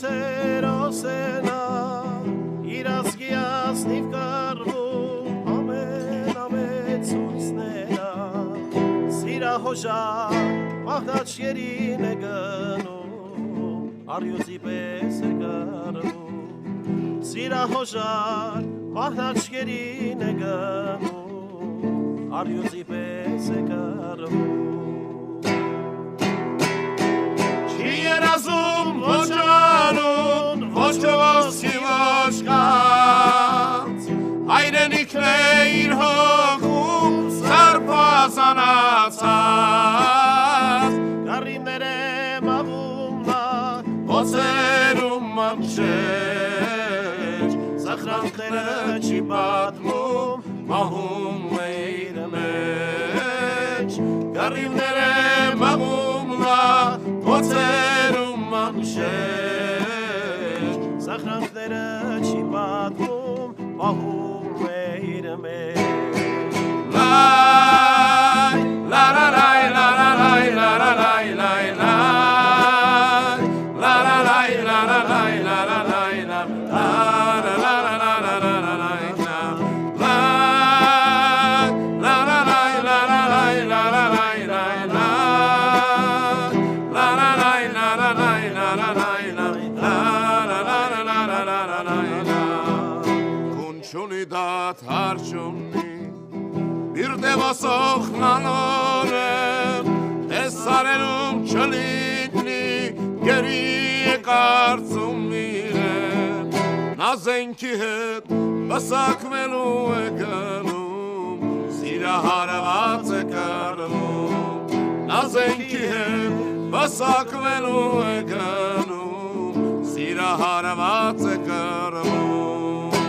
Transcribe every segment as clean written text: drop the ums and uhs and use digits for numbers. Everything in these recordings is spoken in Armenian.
բացեր ասենա իր ազգի ազնիվ կարվում ամենամեծ ուսներա սիրահոժար մահնաչերին է գնում արյուծի պես է կարվում սիրահոժար մահնաչերին է գնում արյուծի պես է կարվում Երազում ոչ անուն, ոչ ոսկի ոչ կանց Հայրենիքն է իր հոգում սարպազանացած Գարիներ է մաղում նա, ոցերում մանշեջ Սախրանքները չի պատմում, մահում է իր մեջ Գարիներ է մաղում նա, ոցերում մանշեջ Սախրանքները չի պատմում, պահում է իր մեջ Լայ, լարարայ, լարարայ, լարարայ, լայ, լայ Լարարայ, լարարայ, լարարայ, Դևասող նանորեմ, տեսարելում չլիտնի, գերի է կարծում իրեմ, նազենքի հետ բսակվելու է գնում, սիրահարված է կարվում, նազենքի հետ բսակվելու է գնում, սիրահարված է կարվում,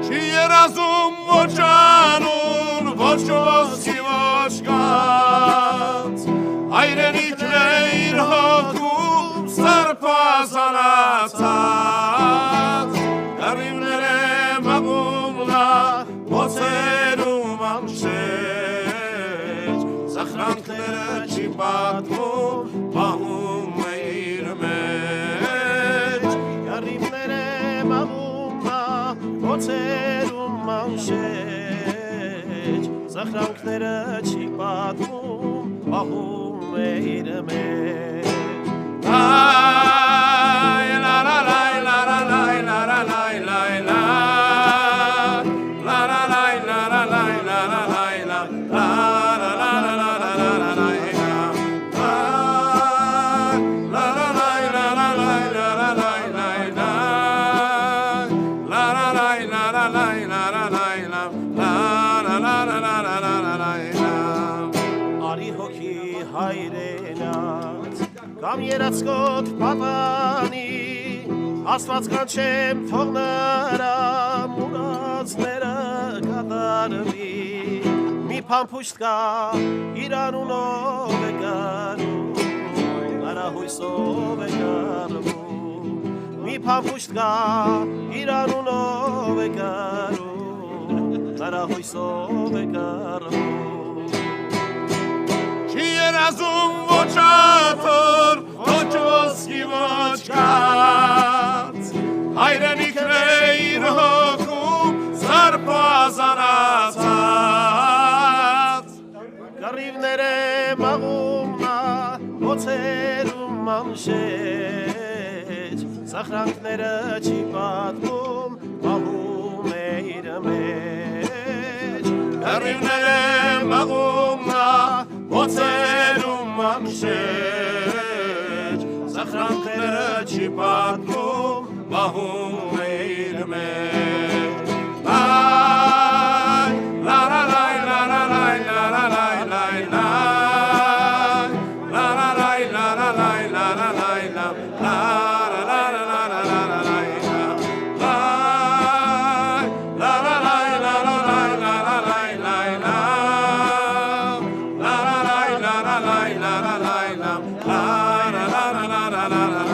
չի երազում ոչ անուն, ոչ ոսկի ոչ կանց Հայրենիքն է իր հոգում սարպազանացած Գարիվներ է մաղում նա, ոցերում անշեջ Սախրանքները չի պատմում, պահում է իր մեջ Գարիվներ է մաղում նա, ոցերում անշեջ Սախրանքները չի պատմում, պահում է իր մեջ Լայ, լարալայ, լարալայ, լարալայ, լայ, լայ Լարալայ, լարալայ, լարալայ, Արի հոգի հայրենաց, կամ երացկոտ պատանի, աստված կանչեմ թող նրա մուրացները կատարվի, մի փամփուշտ կա իր անունով է գարում, նրա հույսով է գարվում, մի փամփուշտ կա իր անունով է գարում, նրա հույսով է գարվում Չի երազում ոչ աթոր, ոչ ոսկի ոչ կանց Հայրենիքն է իր հոգում սարպազանացած Գարիվներ է մաղում նա, ոցերում մանշեջ Սախրանքները չի պատմում, պահում է իր մեջ Գարիվներ է մաղում նա, ոցերում մանշեջ Սախրանքները չի պատմում, պահում է իր մեջ Լայ, լարալայ, լարալայ, լարալայ, լայ, լայ Լարալայ, լարալայ, լարալայ, la la la la